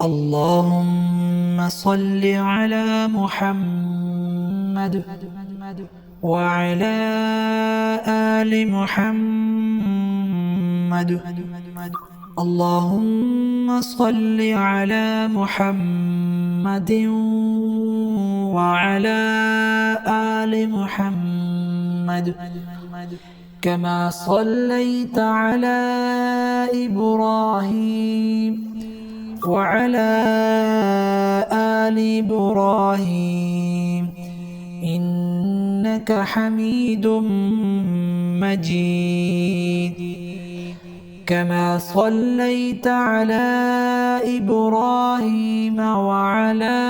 اللهم صل على محمد وعلى آل محمد. اللهم صل على محمد وعلى آل محمد كما صليت على إبراهيم وعلى آل إبراهيم إنك حميد مجيد. كما صليت على إبراهيم وعلى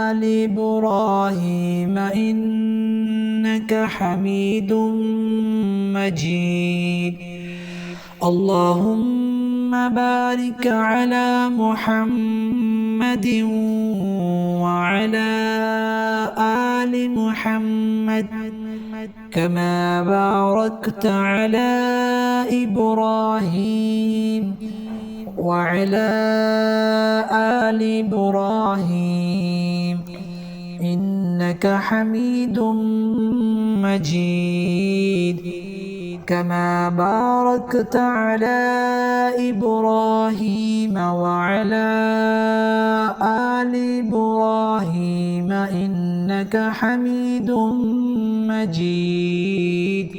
آل إبراهيم إنك حميد مجيد. اللهم بارك على محمد وعلى آل محمد كما باركت على إبراهيم وعلى آل إبراهيم إنك حميد مجيد. كما باركت على إبراهيم وعلى آل إبراهيم إنك حميد مجيد.